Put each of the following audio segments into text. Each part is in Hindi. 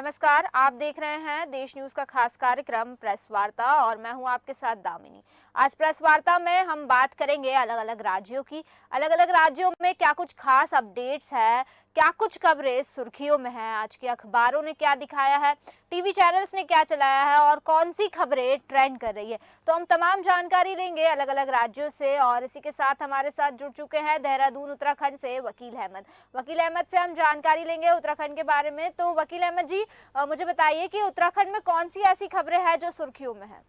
नमस्कार, आप देख रहे हैं देश न्यूज का खास कार्यक्रम प्रेस वार्ता और मैं हूं आपके साथ दामिनी। आज प्रेस वार्ता में हम बात करेंगे अलग अलग राज्यों की। अलग अलग राज्यों में क्या कुछ खास अपडेट्स है, क्या कुछ खबरें सुर्खियों में है, आज के अखबारों ने क्या दिखाया है, टीवी चैनल्स ने क्या चलाया है और कौन सी खबरें ट्रेंड कर रही है। तो हम तमाम जानकारी लेंगे अलग अलग राज्यों से और इसी के साथ हमारे साथ जुड़ चुके हैं देहरादून उत्तराखंड से वकील अहमद। वकील अहमद से हम जानकारी लेंगे उत्तराखंड के बारे में। तो वकील अहमद जी, मुझे बताइए कि उत्तराखंड में कौन सी ऐसी खबरें हैं जो सुर्खियों में है।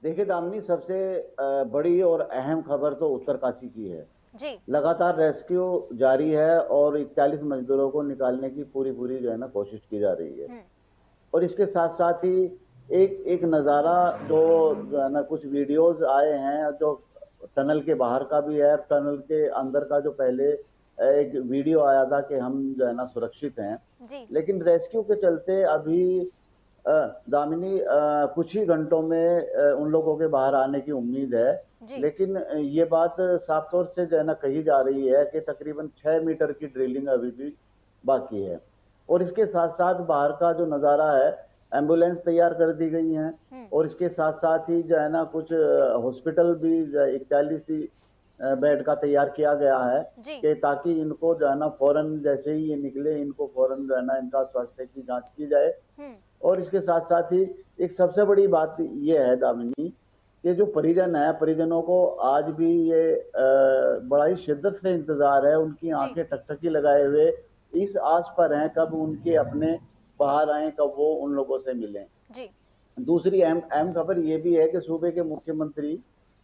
देखिए दामिनी, सबसे बड़ी और अहम खबर तो उत्तरकाशी की है। जी। लगातार रेस्क्यू जारी है और 41 मजदूरों को निकालने की पूरी पूरी जो है ना कोशिश की जा रही है। हम्म। और इसके साथ साथ ही एक एक नज़ारा जो है ना, कुछ वीडियोस आए हैं जो टनल के बाहर का भी है, टनल के अंदर का जो पहले एक वीडियो आया था कि हम जो है ना सुरक्षित हैं। जी। लेकिन रेस्क्यू के चलते अभी अ, दामिनी कुछ ही घंटों में उन लोगों के बाहर आने की उम्मीद है। जी। लेकिन ये बात साफ तौर से जो है ना कही जा रही है कि तकरीबन 6 मीटर की ड्रिलिंग अभी भी बाकी है। और इसके साथ साथ बाहर का जो नज़ारा है, एम्बुलेंस तैयार कर दी गई हैं। हम्म। और इसके साथ साथ ही जो है ना कुछ हॉस्पिटल भी 41 ही बेड का तैयार किया गया है जी। कि ताकि इनको जो है ना फौरन जैसे ही ये निकले, इनको फौरन जो है ना इनका स्वास्थ्य की जांच की जाए। हम्म। और इसके साथ साथ ही एक सबसे बड़ी बात ये है दामिनी, कि जो परिजन है, परिजनों को आज भी ये बड़ा ही शिद्दत से इंतजार है, उनकी जी। आंखें टकटकी लगाए हुए इस आस पर हैं कब उनके अपने बाहर आए, कब वो उन लोगों से मिलें। जी। दूसरी अहम अहम खबर ये भी है कि सूबे के मुख्यमंत्री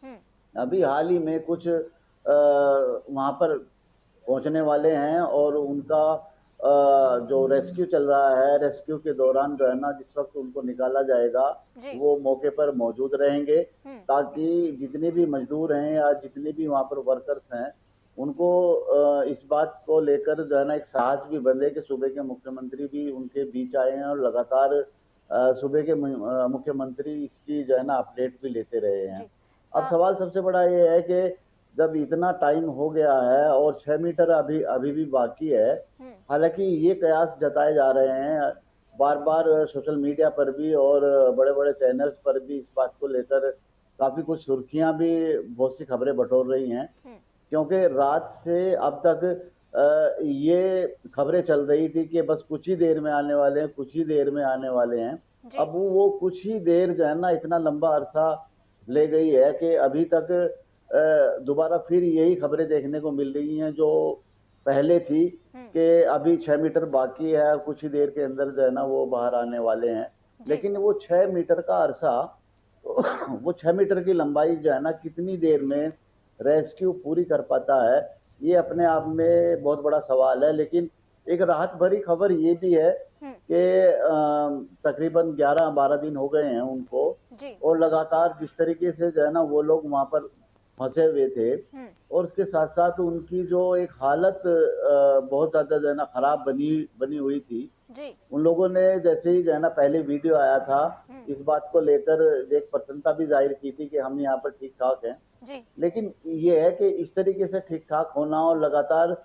हम्म। अभी हाल ही में कुछ वहां पर पहुंचने वाले हैं और उनका जो रेस्क्यू चल रहा है, रेस्क्यू के दौरान जो है ना जिस वक्त उनको निकाला जाएगा, जी। वो मौके पर मौजूद रहेंगे हम्म। ताकि जितने भी मजदूर हैं या जितने भी वहाँ पर वर्कर्स हैं, उनको इस बात को लेकर जो है ना एक साहस भी बंधे कि सूबे के मुख्यमंत्री भी उनके बीच आए हैं और लगातार सूबे के मुख्यमंत्री इसकी जो है ना अपडेट भी लेते रहे हैं। जी। अब सवाल सबसे बड़ा ये है कि जब इतना टाइम हो गया है और 6 मीटर अभी अभी भी बाकी है, हम्म। हालांकि ये कयास जताए जा रहे हैं बार बार सोशल मीडिया पर भी और बड़े बड़े चैनल्स पर भी, इस बात को लेकर काफी कुछ सुर्खियां भी, बहुत सी खबरें बटोर रही हैं। हम्म। क्योंकि रात से अब तक ये खबरें चल रही थी कि बस कुछ ही देर में आने वाले हैं, कुछ ही देर में आने वाले हैं। जी। अब वो कुछ ही देर जो है ना इतना लंबा अरसा ले गई है कि अभी तक दोबारा फिर यही खबरें देखने को मिल रही हैं जो पहले थी हम्म। कि अभी 6 मीटर बाकी है, कुछ ही देर के अंदर जो है ना वो बाहर आने वाले हैं। जी। लेकिन वो 6 मीटर का अरसा वो 6 मीटर की लंबाई जो है ना कितनी देर में रेस्क्यू पूरी कर पाता है, ये अपने आप में बहुत बड़ा सवाल है। लेकिन एक राहत भरी खबर ये भी है हम्म। कि तकरीबन 11-12 दिन हो गए हैं उनको, जी। और लगातार जिस तरीके से जो है ना वो लोग वहां पर फंसे हुए थे, हम्म। और उसके साथ साथ उनकी जो एक हालत बहुत ज्यादा जो है ना खराब बनी बनी हुई थी। जी। उन लोगों ने जैसे ही जो है ना पहले वीडियो आया था, हम्म। इस बात को लेकर एक प्रसन्नता भी जाहिर की थी कि हम यहाँ पर ठीक ठाक हैं। जी। लेकिन ये है कि इस तरीके से ठीक ठाक होना और लगातार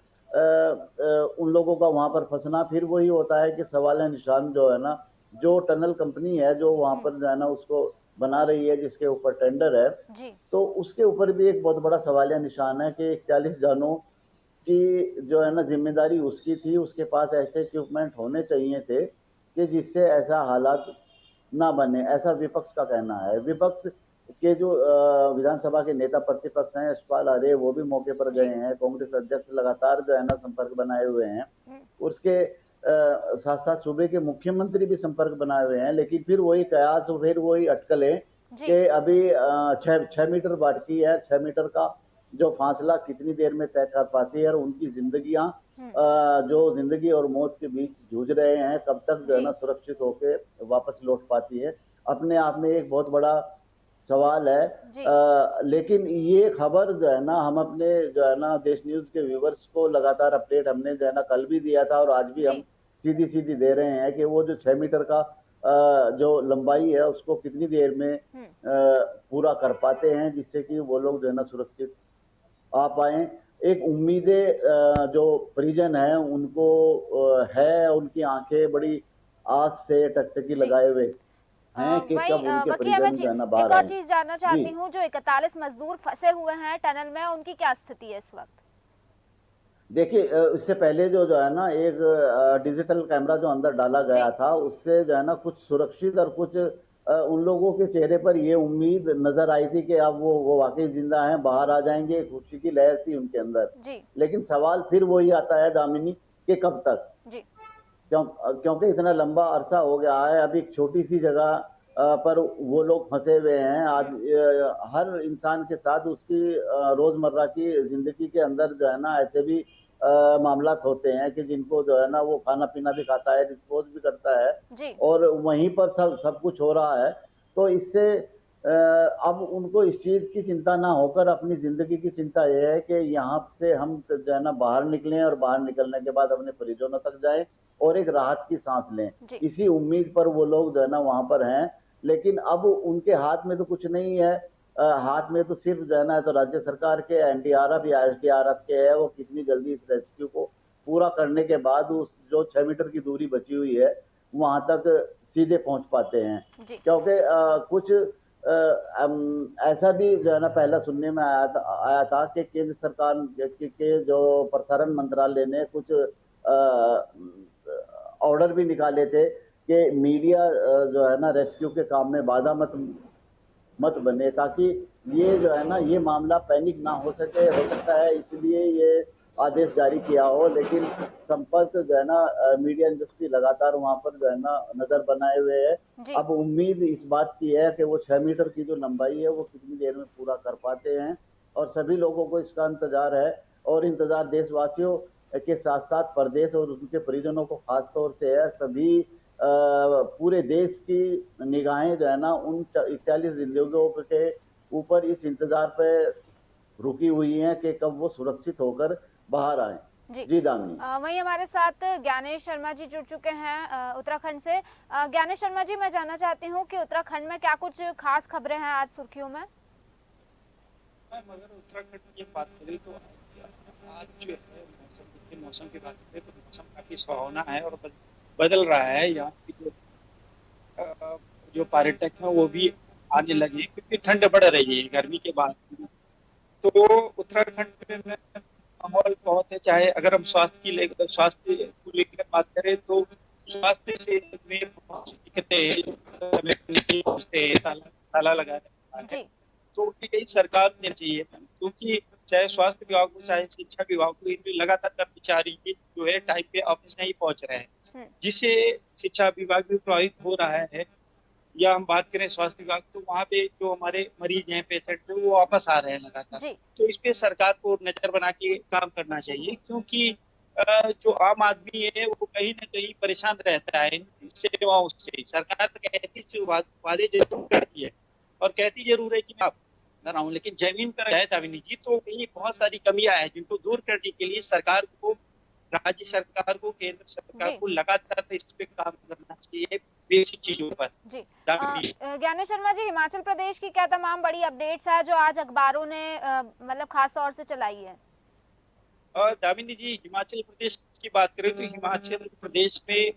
उन लोगों का वहां पर फंसना, फिर वही होता है कि सवाल निशान जो है ना, जो टनल कंपनी है जो वहां हम्म। पर जो है ना उसको बना रही है, जिसके ऊपर टेंडर है, जी। तो उसके ऊपर भी एक बहुत बड़ा सवालिया निशान है कि 41 जानों की जो है ना जिम्मेदारी उसकी थी, उसके पास ऐसे इक्विपमेंट होने चाहिए थे कि जिससे ऐसा हालात ना बने, ऐसा विपक्ष का कहना है। विपक्ष के जो विधानसभा के नेता प्रतिपक्ष हैं यशपाल आर्य, वो भी मौके पर जी। गए हैं। कांग्रेस अध्यक्ष लगातार जो है ना संपर्क बनाए हुए हैं। हम्म। उसके साथ साथ सूबे के मुख्यमंत्री भी संपर्क बनाए हुए हैं। लेकिन फिर वही कयास, फिर वही अटकलें जी। कि अभी 6 मीटर बाकी है, 6 मीटर का जो फासला कितनी देर में तय कर पाती है, और उनकी जिंदगियां हम्म। जो जिंदगी और मौत के बीच जूझ रहे हैं, कब तक जो है जी। ना सुरक्षित होके वापस लौट पाती है, अपने आप में एक बहुत बड़ा सवाल है। जी। लेकिन ये खबर जो है ना हम अपने जो है ना देश न्यूज के व्यूवर्स को लगातार अपडेट हमने जो है ना कल भी दिया था और आज भी हम जी। सीधी सीधी दे रहे हैं कि वो जो 6 मीटर का जो लंबाई है उसको कितनी देर में हम्म। पूरा कर पाते हैं, जिससे कि वो लोग जो है ना सुरक्षित आ पाए। एक उम्मीदें जो परिजन है उनको है, उनकी आंखें बड़ी आस से टकटकी जी। लगाए हुए हैं कि वहीं कब उनके वकील अहमद परिजन जी, जो है ना एक बाहर और आए। चीज जानना जी चाहती हूँ, जो 41 मजदूर फंसे हुए हैं टनल में, उनकी क्या स्थिति है इस वक्त? देखिए, इससे पहले जो जो है ना एक डिजिटल कैमरा जो अंदर डाला जी। गया था, उससे जो है ना कुछ सुरक्षित और कुछ उन लोगों के चेहरे पर ये उम्मीद नजर आई थी कि अब वो वाकई जिंदा हैं, बाहर आ जाएंगे, खुशी की लहर थी उनके अंदर। जी। लेकिन सवाल फिर वही आता है दामिनी, कि कब तक? जी। क्योंकि इतना लंबा अरसा हो गया है, अभी एक छोटी सी जगह पर वो लोग फंसे हुए हैं। आज हर इंसान के साथ उसकी रोजमर्रा की जिंदगी के अंदर जो है ना ऐसे भी मामलात होते हैं कि जिनको जो है ना वो खाना पीना भी खाता है, डिस्पोज भी करता है, जी। और वहीं पर सब सब कुछ हो रहा है। तो इससे अब उनको इस चीज की चिंता ना होकर अपनी जिंदगी की चिंता यह है कि यहाँ से हम जो है ना बाहर निकलें, और बाहर निकलने के बाद अपने परिजनों तक जाएं और एक राहत की सांस लें। जी। इसी उम्मीद पर वो लोग जो है ना वहां पर हैं। लेकिन अब उनके हाथ में तो कुछ नहीं है। हाथ में तो सिर्फ जो है ना तो राज्य सरकार के एनडीआरएफ या एसडीआरएफ के है, वो कितनी जल्दी इस रेस्क्यू को पूरा करने के बाद उस जो 6 मीटर की दूरी बची हुई है वहां तक सीधे पहुंच पाते हैं। जी। क्योंकि कुछ ऐसा भी जो है ना पहला सुनने में आया था कि केंद्र सरकार के जो प्रसारण मंत्रालय ने कुछ ऑर्डर भी निकाले थे कि मीडिया जो है ना रेस्क्यू के काम में बाधा मत मत बने, ताकि ये जो है ना ये मामला पैनिक ना हो सके। हो सकता है इसलिए ये आदेश जारी किया हो। लेकिन संपर्क जो है ना मीडिया इंडस्ट्री लगातार वहां पर जो है ना नजर बनाए हुए है। जी। अब उम्मीद इस बात की है कि वो 6 मीटर की जो लंबाई है वो कितनी देर में पूरा कर पाते हैं, और सभी लोगों को इसका इंतजार है। और इंतजार देशवासियों के साथ साथ प्रदेश और उनके परिजनों को खास तौर से है। सभी पूरे देश की निगाहें जो है ना उन 41 जिंदगियों के ऊपर इस इंतजार पे रुकी हुई हैं कि कब वो सुरक्षित होकर बाहर आए। जी। जी दामिनी। वहीं हमारे साथ ज्ञानेश शर्मा जी जुड़ चुके हैं उत्तराखंड से। ज्ञानेश शर्मा जी, मैं जानना चाहती हूँ कि उत्तराखंड में क्या कुछ खास खबरें हैं आज सुर्खियों में? मैम, अगर उत्तराखंड की बात करें तो आज जो है मौसम की बात करें तो मौसम काफी सुहावना है और बदल रहा है। यहाँ की जो पर्यटक हैं वो भी आने लगे क्योंकि ठंड बढ़ रही है गर्मी के बाद। तो उत्तराखंड में माहौल बहुत है। चाहे अगर हम स्वास्थ्य को लेकर बात करें तो स्वास्थ्य से में बहुत सी दिक्कतें हैं, समय पर नहीं पहुंचते हैं, ताला लगा रहता है। जी। तो उनकी कहीं सरकार को देना चाहिए, क्योंकि चाहे स्वास्थ्य विभाग हो चाहे शिक्षा विभाग हो, इनमें लगातार कर्मचारी जो है टाइम पे ऑफिस नहीं पहुंच रहे हैं, जिससे शिक्षा विभाग भी प्रभावित हो रहा है। या हम बात करें स्वास्थ्य विभाग तो वहाँ पे जो हमारे मरीज हैं, पेशेंट हैं, वो वापस आ रहे हैं लगातार। जी। तो इस पे सरकार को नजर बना के काम करना चाहिए, क्योंकि जो आम आदमी है वो कहीं ना कहीं परेशान रहता है इन सेवाओं से। सरकार तो कहती जो वादे जरूर करती है और कहती जरूर है कि मैं आप कर रहा हूँ, लेकिन जमीन पर है दामिनी जी तो कहीं बहुत सारी कमियां हैं जिनको दूर करने के लिए सरकार को, राज्य सरकार को, केंद्र सरकार जी। को लगातार इस पे काम करना चाहिए बेसिक चीजों पर। जी। दामिनी ज्ञानेश शर्मा जी, हिमाचल प्रदेश की क्या तमाम बड़ी अपडेट्स है जो आज अखबारों ने मतलब खास तौर से चलाई है? और दामिनी जी, हिमाचल प्रदेश की बात करें तो हिमाचल प्रदेश में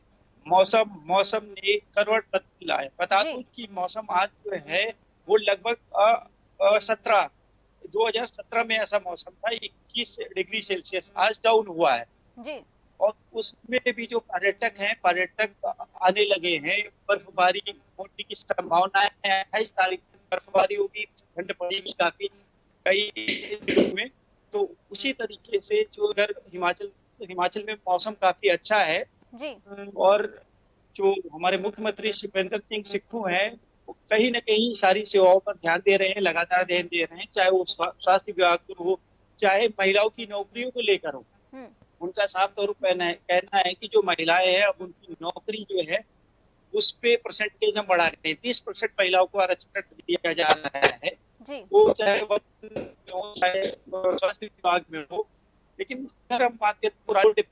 मौसम मौसम ने करवट बदला है। बता जी। दूं कि मौसम आज जो है वो लगभग 17 2017 में ऐसा मौसम था 21 डिग्री सेल्सियस, आज डाउन हुआ है। जी। और उसमें भी जो पर्यटक आने लगे हैं। बर्फबारी होने की संभावना है, 28 तारीख तक बर्फबारी होगी, ठंड पड़ेगी काफी कई जिलों में। तो उसी तरीके से जो अगर हिमाचल में मौसम काफी अच्छा है। जी। और जो हमारे मुख्यमंत्री शिवरेंद्र सिंह सिक्खू हैं वो कहीं न कहीं सारी सेवाओं पर ध्यान दे रहे हैं, लगातार ध्यान दे रहे हैं, चाहे वो स्वास्थ्य विभाग को हो, चाहे महिलाओं की नौकरियों को लेकर हो। उनका साफ तौर पर कहना है कि जो महिलाएं हैं अब उनकी नौकरी जो है उस पे परसेंटेज हम बढ़ा रहे हैं। 30% महिलाओं को आरक्षण दिया जा रहा है। जी। वो चाहे वन में हो चाहे स्वास्थ्य विभाग में हो। लेकिन अगर हम बात करें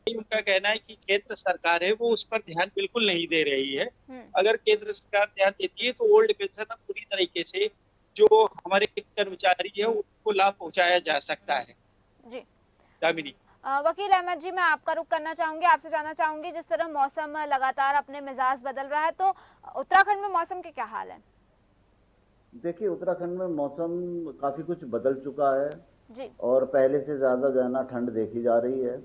तो उनका कहना है कि केंद्र सरकार है वो उस पर ध्यान बिल्कुल नहीं दे रही है। अगर केंद्र सरकार ध्यान देती है तो ओल्ड पेंशन पूरी तरीके से जो हमारे कर्मचारी है उनको लाभ पहुंचाया जा सकता है। दामिनी। वकील अहमद जी, मैं आपका रुख करना चाहूंगी, आपसे जानना चाहूंगी, जिस तरह मौसम लगातार अपने मिजाज बदल रहा है, तो उत्तराखंड में मौसम के क्या हाल है? देखिए, उत्तराखंड में मौसम काफ़ी कुछ बदल चुका है जी। और पहले से ज़्यादा जो है ना ठंड देखी जा रही है।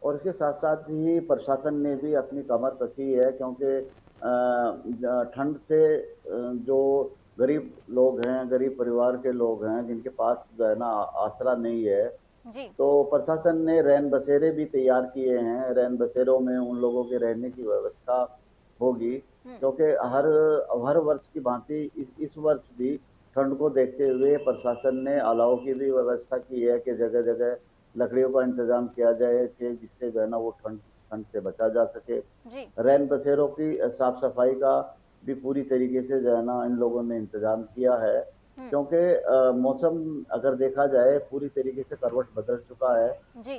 और इसके साथ-साथ ही प्रशासन ने भी अपनी कमर कसी है, क्योंकि ठंड से जो गरीब लोग हैं, गरीब परिवार के लोग हैं, जिनके पास जो है ना आसरा नहीं है, जी। तो प्रशासन ने रैन बसेरे भी तैयार किए हैं। रैन बसेरों में उन लोगों के रहने की व्यवस्था होगी, हम्म। क्योंकि हर हर वर्ष की भांति इस वर्ष भी ठंड को देखते हुए प्रशासन ने अलाव की भी व्यवस्था की है कि जगह जगह लकड़ियों का इंतजाम किया जाए कि जिससे जो है ना वो ठंड ठंड से बचा जा सके। जी। रैन बसेरों की साफ सफाई का भी पूरी तरीके से जो है ना इन लोगों ने इंतजाम किया है, हम्म। क्योंकि मौसम अगर देखा जाए पूरी तरीके से करवट बदल चुका है। जी।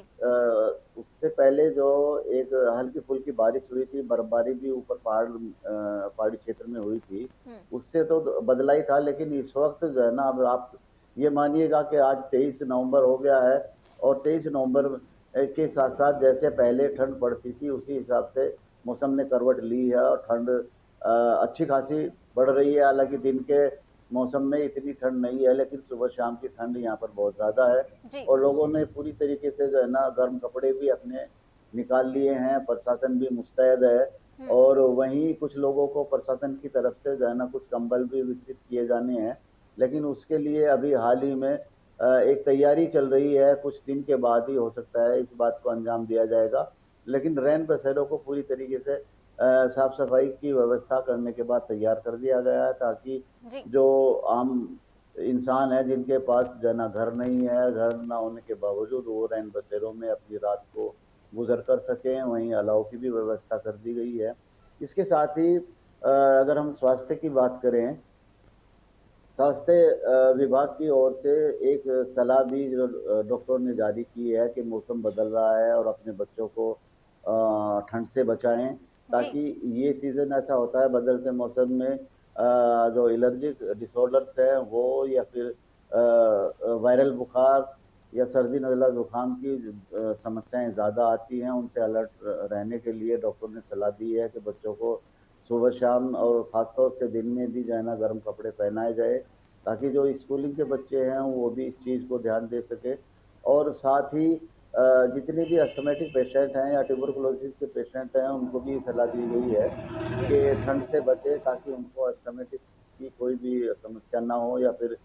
उससे पहले जो एक हल्की-फुल्की बारिश हुई थी, बर्फबारी भी ऊपर पहाड़ी क्षेत्र में हुई थी, हम्म। उससे तो बदला ही था, लेकिन इस वक़्त जो है ना, अब आप ये मानिएगा कि आज 23 नवंबर हो गया है और 23 नवंबर के साथ-साथ जैसे पहले ठंड पड़ती थी, उसी हिसाब से मौसम ने करवट ली है और ठंड अच्छी खासी बढ़ रही है। हालाँकि दिन के मौसम में इतनी ठंड नहीं है, लेकिन सुबह-शाम की ठंड यहाँ पर बहुत ज़्यादा है जी। और लोगों ने पूरी तरीके से जो है ना गर्म कपड़े भी अपने निकाल लिए हैं, प्रशासन भी मुस्तैद है हम्म। और वहीं कुछ लोगों को प्रशासन की तरफ से जो है ना कुछ कंबल भी वितरित किए जाने हैं। लेकिन उसके लिए अभी हाल ही में एक तैयारी चल रही है, कुछ दिन के बाद ही हो सकता है इस बात को अंजाम दिया जाएगा। लेकिन रैन बसेरों को पूरी तरीके से साफ-सफाई की व्यवस्था करने के बाद तैयार कर दिया गया है, ताकि जी। जो आम इंसान है जिनके पास जो है ना घर नहीं है, घर ना होने के बावजूद वो रैन बसेरों में अपनी रात को गुज़र कर सकें, वहीं अलाव की भी व्यवस्था कर दी गई है। इसके साथ ही अगर हम स्वास्थ्य की बात करें, स्वास्थ्य विभाग की ओर से एक सलाह भी जो डॉक्टरों ने जारी की है कि मौसम बदल रहा है और अपने बच्चों को ठंड से बचाएं, जी। ताकि ये सीज़न ऐसा होता है बदलते मौसम में जो एलर्जिक डिसऑर्डर्स है वो या फिर वायरल बुखार या सर्दी नज़ला ज़ुकाम की समस्याएं ज़्यादा आती हैं। उनसे अलर्ट रहने के लिए डॉक्टर ने सलाह दी है कि बच्चों को सुबह शाम और ख़ासतौर से दिन में भी जो है ना गर्म कपड़े पहनाए जाए, ताकि जो स्कूलिंग के बच्चे हैं वो भी इस चीज़ को ध्यान दे सकें। और साथ ही जितने भी अस्थमैटिक पेशेंट हैं या ट्यूबरकुलोसिस के पेशेंट हैं, उनको भी सलाह दी गई है कि ठंड से बचें, ताकि उनको अस्थमैटिक की कोई भी समस्या ना हो या फिर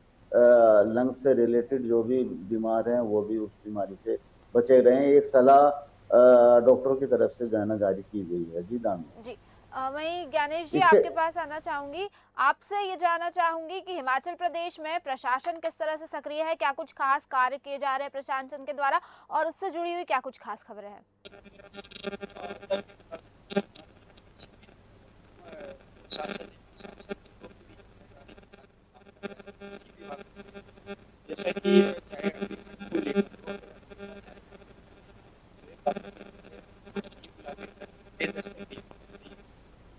लंग्स से रिलेटेड जो भी बीमार हैं वो भी उस बीमारी से बचे रहें। एक सलाह डॉक्टरों की तरफ से जो है ना जारी की गई है। जी दामिनी। जी। वहीं ज्ञानेश जी, इससे आपके पास आना चाहूंगी, आपसे ये जानना चाहूंगी कि हिमाचल प्रदेश में प्रशासन किस तरह से सक्रिय है, क्या कुछ खास कार्य किए जा रहे हैं प्रशासन के द्वारा, और उससे जुड़ी हुई क्या कुछ खास खबरें हैं? शासन जैसा कि चाहे को लेकर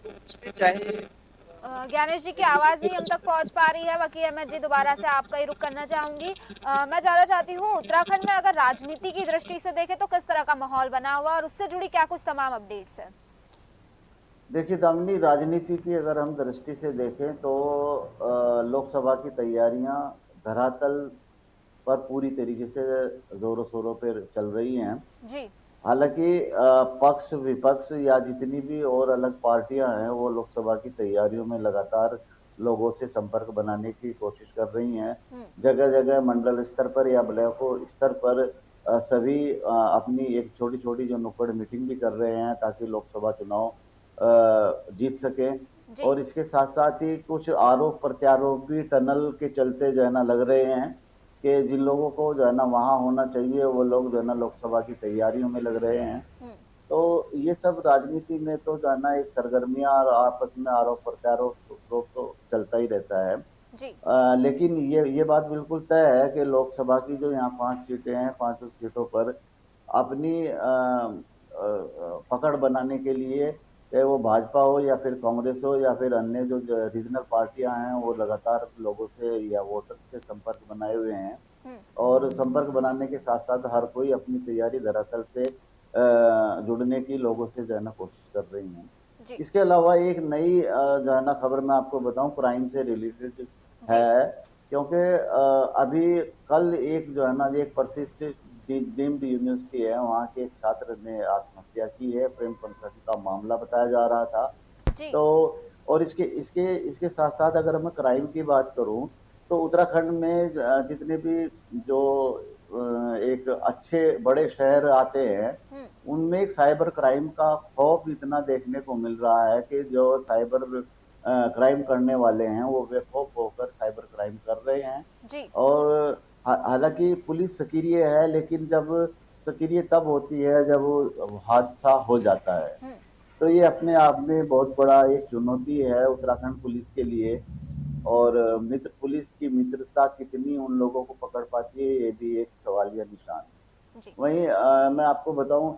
तो उसमें चाहे ज्ञानेश जी की आवाज़ नहीं हम तक पहुंच पा रही है। वकील अहमद जी, दोबारा से आपका ही रुख करना चाहूंगी। मैं जानना चाहती हूँ, उत्तराखंड में अगर राजनीति की दृष्टि से देखें तो किस तरह का माहौल बना हुआ है और उससे जुड़ी क्या कुछ तमाम अपडेट्स है? देखिए दामिनी, राजनीति की अगर हम दृष्टि से देखें तो लोकसभा की तैयारियां धरातल पर पूरी तरीके से जोरों शोरों पर चल रही हैं। जी। हालांकि पक्ष विपक्ष या जितनी भी और अलग पार्टियां हैं वो लोकसभा की तैयारियों में लगातार लोगों से संपर्क बनाने की कोशिश कर रही हैं। हम्म। जगह जगह मंडल स्तर पर या ब्लॉक स्तर पर सभी अपनी एक छोटी छोटी जो नुक्कड़ मीटिंग भी कर रहे हैं, ताकि लोकसभा चुनाव जीत सकें। जी। और इसके साथ साथ ही कुछ आरोप प्रत्यारोप भी टनल के चलते जो है ना लग रहे हैं कि जिन लोगों को जो है ना वहाँ होना चाहिए वो लोग जो है ना लोकसभा की तैयारियों में लग रहे हैं। हम्म। तो ये सब राजनीति में तो जो है ना एक सरगर्मियां और आपस में आरोप प्रत्यारोप तो चलता ही रहता है। जी। लेकिन ये बात बिल्कुल तय है कि लोकसभा की जो यहाँ 5 सीटें हैं, 5 सीटों पर अपनी पकड़ बनाने के लिए चाहे वो भाजपा हो या फिर कांग्रेस हो या फिर अन्य जो रीजनल पार्टियां हैं, वो लगातार लोगों से या वोटर से संपर्क बनाए हुए हैं। और संपर्क बनाने के साथ साथ हर कोई अपनी तैयारी दरअसल से जुड़ने की लोगों से जो है ना कोशिश कर रही हैं। जी। इसके अलावा एक नई जो है ना खबर मैं आपको बताऊं, क्राइम से रिलेटेड जी। है, क्योंकि अभी कल एक जो है ना एक प्रतिष्ठित डीम्ड यूनिवर्सिटी है, वहाँ के एक छात्र ने आत्महत्या की है। प्रेम पंचायत का मामला बताया जा रहा था। जी। तो और इसके इसके इसके साथ साथ अगर मैं क्राइम की बात करूं, तो उत्तराखंड में जितने भी जो एक अच्छे बड़े शहर आते हैं, उनमें एक साइबर क्राइम का खौफ इतना देखने को मिल रहा है कि जो साइबर क्राइम करने वाले हैं वो बेखौफ होकर साइबर क्राइम कर रहे हैं। जी। और हालांकि पुलिस सक्रिय है, लेकिन जब सक्रिय तब होती है जब वो हादसा हो जाता है। तो ये अपने आप में बहुत बड़ा एक चुनौती है उत्तराखंड पुलिस के लिए। और मित्र पुलिस की मित्रता कितनी उन लोगों को पकड़ पाती है, ये भी एक सवालिया निशान है। जी। वहीं मैं आपको बताऊं,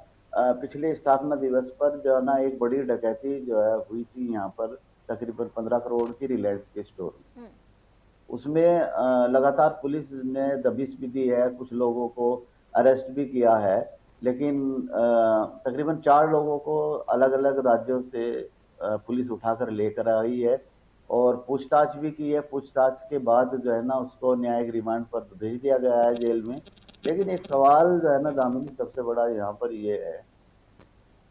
पिछले स्थापना दिवस पर जो है ना एक बड़ी डकैती जो है हुई थी यहाँ पर, तकरीबन 15 करोड़ की रिलायंस के स्टोर में। उसमें लगातार पुलिस ने दबिश भी दी है, कुछ लोगों को अरेस्ट भी किया है, लेकिन तकरीबन 4 लोगों को अलग-अलग राज्यों से पुलिस उठाकर लेकर आई है और पूछताछ भी की है। पूछताछ के बाद जो है ना उसको न्यायिक रिमांड पर भेज दिया गया है जेल में। लेकिन एक सवाल जो है ना दामिनी, सबसे बड़ा यहाँ पर ये है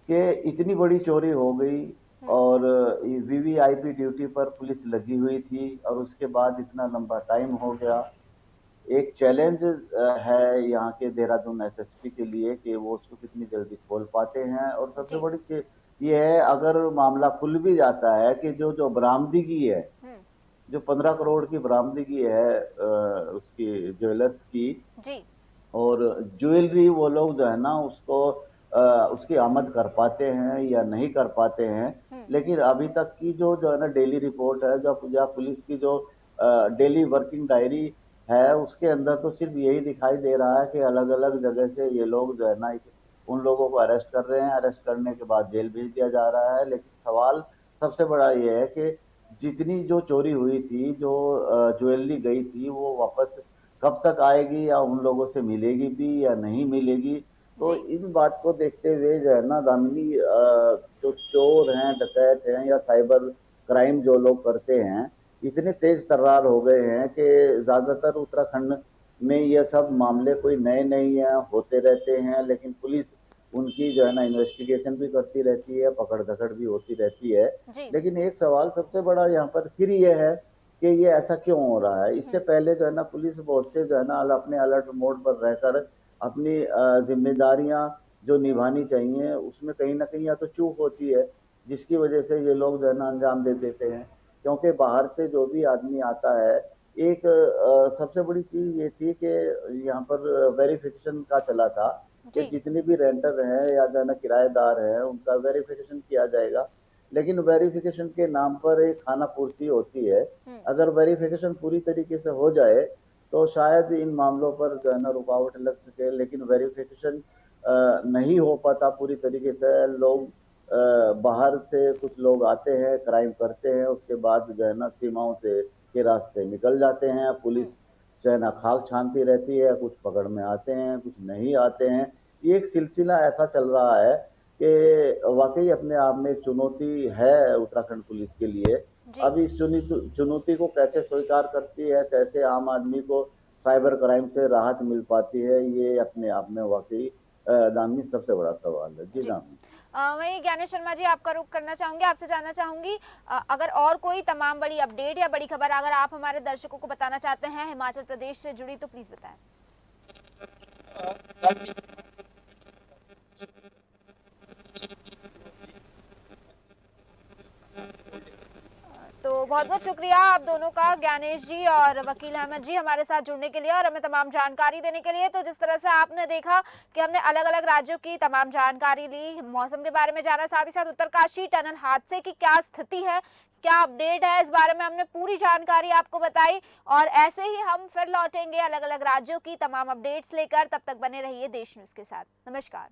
कि इतनी बड़ी चोरी हो गई और वीवीआईपी ड्यूटी पर पुलिस लगी हुई थी और उसके बाद इतना लंबा टाइम हो गया। एक चैलेंज है यहाँ के देहरादून एसएसपी के लिए कि वो उसको कितनी जल्दी खोल पाते हैं। और सबसे जी। बड़ी चीज ये है, अगर मामला खुल भी जाता है, कि जो जो बरामदगी है, जो 15 करोड़ की बरामदगी है उसकी ज्वेलर्स की, जी। और ज्वेलरी वो लोग जो है ना उसको उसकी आमद कर पाते हैं या नहीं कर पाते हैं। लेकिन अभी तक की जो है ना डेली रिपोर्ट है, जो या पुलिस की जो डेली वर्किंग डायरी है, उसके अंदर तो सिर्फ यही दिखाई दे रहा है कि अलग अलग जगह से ये लोग जो है ना उन लोगों को अरेस्ट कर रहे हैं, अरेस्ट करने के बाद जेल भेज दिया जा रहा है। लेकिन सवाल सबसे बड़ा ये है कि जितनी जो चोरी हुई थी, जो ज्वेलरी गई थी, वो वापस कब तक आएगी या उन लोगों से मिलेगी भी या नहीं मिलेगी। तो जी। इन बात को देखते हुए जो है ना दामिनी, जो चोर हैं, डकैत हैं या साइबर क्राइम जो लोग करते हैं, इतने तेज तर्रार हो गए हैं कि ज्यादातर उत्तराखंड में ये सब मामले कोई नए नहीं है, होते रहते हैं। लेकिन पुलिस उनकी जो है ना इन्वेस्टिगेशन भी करती रहती है, पकड़ धकड़ भी होती रहती है। जी। लेकिन एक सवाल सबसे बड़ा यहाँ पर फिर ये है कि ये ऐसा क्यों हो रहा है। इससे पहले जो है ना पुलिस बहुत से जो है ना अपने अलर्ट मोड पर रहकर अपनी जिम्मेदारियां जो निभानी चाहिए उसमें कहीं ना कहीं या तो चूक होती है, जिसकी वजह से ये लोग जो है ना अंजाम दे देते हैं। क्योंकि बाहर से जो भी आदमी आता है, एक सबसे बड़ी चीज ये थी कि यहाँ पर वेरिफिकेशन का चला था कि जी। जितने भी रेंटर हैं या जो है ना किराएदार हैं, उनका वेरिफिकेशन किया जाएगा। लेकिन वेरिफिकेशन के नाम पर एक खाना पूर्ति होती है। अगर वेरिफिकेशन पूरी तरीके से हो जाए तो शायद इन मामलों पर जो है ना रुकावट लग सके। लेकिन वेरिफिकेशन नहीं हो पाता पूरी तरीके से। लोग बाहर से कुछ लोग आते हैं, क्राइम करते हैं, उसके बाद जो है ना सीमाओं से के रास्ते निकल जाते हैं। पुलिस जो है ना खाक छानती रहती है, कुछ पकड़ में आते हैं, कुछ नहीं आते हैं। ये एक सिलसिला ऐसा चल रहा है कि वाकई अपने आप में एक चुनौती है उत्तराखंड पुलिस के लिए। जी। अब इस चुनौती को कैसे स्वीकार करती है, कैसे आम आदमी को साइबर क्राइम से राहत मिल पाती है, ये अपने आप में वाकई दामिनी सबसे बड़ा सवाल है। जी जी। दामिनी। वहीं ज्ञानेश शर्मा जी, आपका रुख करना चाहूंगी, आपसे जानना चाहूंगी, अगर और कोई तमाम बड़ी अपडेट या बड़ी खबर अगर आप हमारे दर्शकों को बताना चाहते हैं हिमाचल प्रदेश से जुड़ी, तो प्लीज बताएं। तो बहुत बहुत शुक्रिया आप दोनों का, ज्ञानेश जी और वकील अहमद जी, हमारे साथ जुड़ने के लिए और हमें तमाम जानकारी देने के लिए। तो जिस तरह से आपने देखा कि हमने अलग अलग राज्यों की तमाम जानकारी ली, मौसम के बारे में जाना, साथ ही साथ उत्तरकाशी टनल हादसे की क्या स्थिति है, क्या अपडेट है, इस बारे में हमने पूरी जानकारी आपको बताई। और ऐसे ही हम फिर लौटेंगे अलग अलग राज्यों की तमाम अपडेट्स लेकर। तब तक बने रहिए देश न्यूज के साथ। नमस्कार।